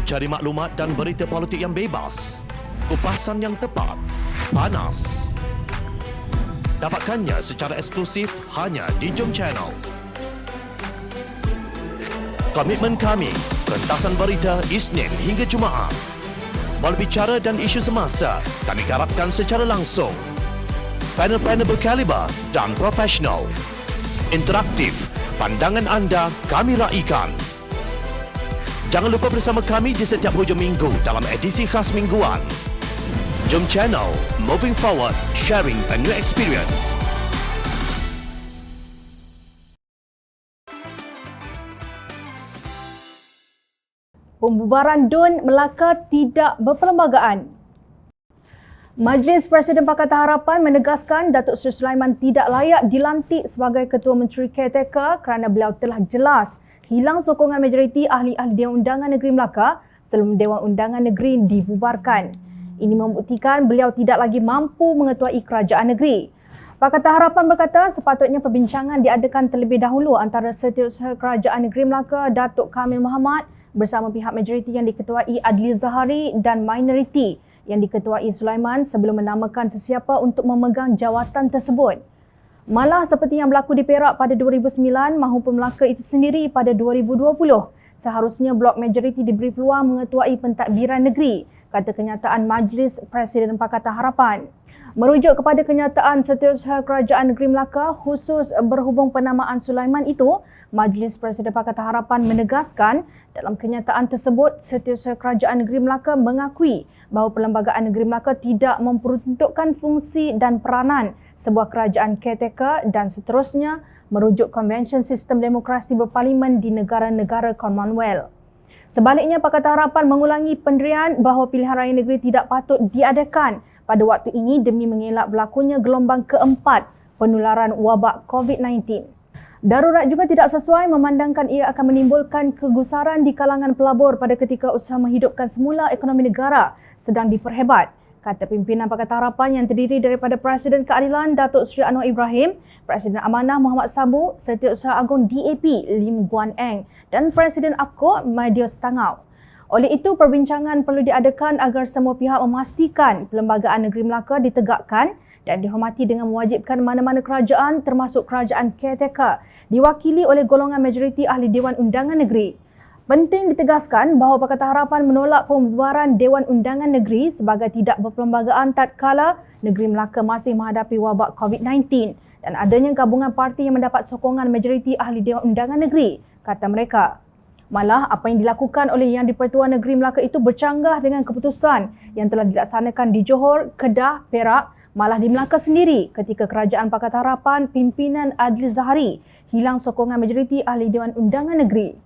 Cari maklumat dan berita politik yang bebas, kupasan yang tepat, panas. Dapatkannya secara eksklusif hanya di Jom Channel. Komitmen kami, pentasan berita Isnin hingga Jumaat. Berbicara dan isu semasa, kami garapkan secara langsung. Panel-panel berkaliber dan profesional. Interaktif, pandangan anda kami raikan. Jangan lupa bersama kami di setiap hujung minggu dalam edisi khas mingguan. Jom Channel, moving forward, sharing a new experience. Pembubaran DUN Melaka tidak berperlembagaan. Majlis Presiden Pakatan Harapan menegaskan Datuk Seri Sulaiman tidak layak dilantik sebagai Ketua Menteri Caretaker kerana beliau telah jelas hilang sokongan majoriti ahli-ahli Dewan Undangan Negeri Melaka sebelum Dewan Undangan Negeri dibubarkan. Ini membuktikan beliau tidak lagi mampu mengetuai kerajaan negeri. Pakatan Harapan berkata sepatutnya perbincangan diadakan terlebih dahulu antara Setiausaha Kerajaan Negeri Melaka Datuk Kamil Muhammad bersama pihak majoriti yang diketuai Adli Zahari dan minoriti yang diketuai Sulaiman sebelum menamakan sesiapa untuk memegang jawatan tersebut. Malah seperti yang berlaku di Perak pada 2009 mahupun Melaka itu sendiri pada 2020, seharusnya blok majoriti diberi peluang mengetuai pentadbiran negeri, kata kenyataan Majlis Presiden Pakatan Harapan. Merujuk kepada kenyataan Setiausaha Kerajaan Negeri Melaka khusus berhubung penamaan Sulaiman itu, Majlis Presiden Pakatan Harapan menegaskan dalam kenyataan tersebut Setiausaha Kerajaan Negeri Melaka mengakui bahawa Perlembagaan Negeri Melaka tidak memperuntukkan fungsi dan peranan sebuah kerajaan caretaker dan seterusnya merujuk Konvensyen Sistem Demokrasi Berparlimen di negara-negara Commonwealth. Sebaliknya, Pakatan Harapan mengulangi pendirian bahawa pilihan raya negeri tidak patut diadakan pada waktu ini demi mengelak berlakunya gelombang keempat penularan wabak COVID-19. Darurat juga tidak sesuai memandangkan ia akan menimbulkan kegusaran di kalangan pelabur pada ketika usaha menghidupkan semula ekonomi negara sedang diperhebat, kata pimpinan Pakatan Harapan yang terdiri daripada Presiden Keadilan Datuk Seri Anwar Ibrahim, Presiden Amanah Muhammad Sabu, Setiausaha Agung DAP Lim Guan Eng dan Presiden APCO Maidia Setangau. Oleh itu, perbincangan perlu diadakan agar semua pihak memastikan Perlembagaan Negeri Melaka ditegakkan dan dihormati dengan mewajibkan mana-mana kerajaan termasuk kerajaan caretaker diwakili oleh golongan majoriti ahli Dewan Undangan Negeri. Penting ditegaskan bahawa Pakatan Harapan menolak pembubaran Dewan Undangan Negeri sebagai tidak berperlembagaan tatkala negeri Melaka masih menghadapi wabak COVID-19 dan adanya gabungan parti yang mendapat sokongan majoriti ahli Dewan Undangan Negeri, kata mereka. Malah apa yang dilakukan oleh Yang di-Pertuan Negeri Melaka itu bercanggah dengan keputusan yang telah dilaksanakan di Johor, Kedah, Perak, malah di Melaka sendiri ketika Kerajaan Pakatan Harapan pimpinan Adli Zahari hilang sokongan majoriti ahli Dewan Undangan Negeri.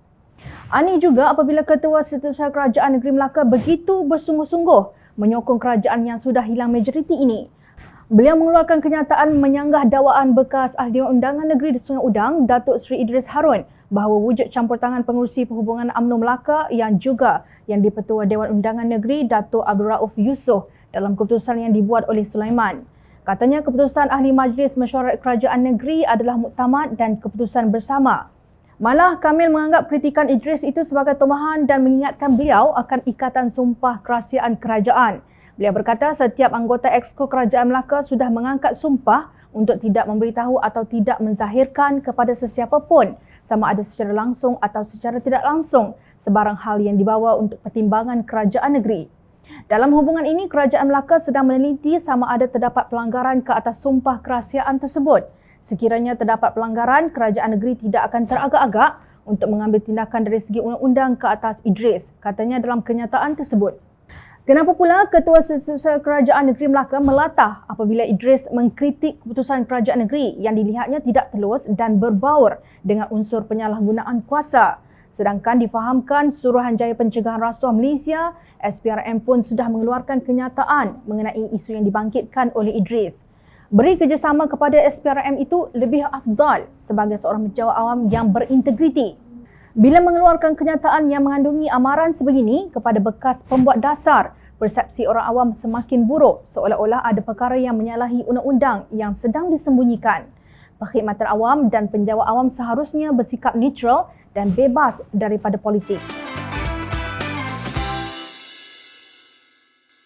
Aneh juga apabila Ketua Setiausaha Kerajaan Negeri Melaka begitu bersungguh-sungguh menyokong kerajaan yang sudah hilang majoriti ini. Beliau mengeluarkan kenyataan menyanggah dakwaan bekas ahli Dewan Undangan Negeri di Sungai Udang, Datuk Seri Idris Harun, bahawa wujud campur tangan pengurusi perhubungan UMNO Melaka yang juga Yang di-Pertua Dewan Undangan Negeri Datuk Abdul Rauf Yusof dalam keputusan yang dibuat oleh Sulaiman. Katanya keputusan Ahli Majlis Mesyuarat Kerajaan Negeri adalah muktamad dan keputusan bersama. Malah Kamil menganggap kritikan Idris itu sebagai tomahan dan mengingatkan beliau akan ikatan sumpah kerahsiaan kerajaan. Beliau berkata setiap anggota Exco Kerajaan Melaka sudah mengangkat sumpah untuk tidak memberitahu atau tidak menzahirkan kepada sesiapa pun sama ada secara langsung atau secara tidak langsung sebarang hal yang dibawa untuk pertimbangan kerajaan negeri. Dalam hubungan ini, Kerajaan Melaka sedang meneliti sama ada terdapat pelanggaran ke atas sumpah kerahsiaan tersebut. Sekiranya terdapat pelanggaran, kerajaan negeri tidak akan teragak-agak untuk mengambil tindakan dari segi undang-undang ke atas Idris, katanya dalam kenyataan tersebut. Kenapa pula Ketua Setiausaha Kerajaan Negeri Melaka melatah apabila Idris mengkritik keputusan kerajaan negeri yang dilihatnya tidak telus dan berbaur dengan unsur penyalahgunaan kuasa. Sedangkan difahamkan Suruhanjaya Pencegahan Rasuah Malaysia, SPRM pun sudah mengeluarkan kenyataan mengenai isu yang dibangkitkan oleh Idris. Beri kerjasama kepada SPRM itu lebih afdal sebagai seorang pejabat awam yang berintegriti. Bila mengeluarkan kenyataan yang mengandungi amaran sebegini kepada bekas pembuat dasar, persepsi orang awam semakin buruk seolah-olah ada perkara yang menyalahi undang-undang yang sedang disembunyikan. Perkhidmatan awam dan penjawat awam seharusnya bersikap netral dan bebas daripada politik.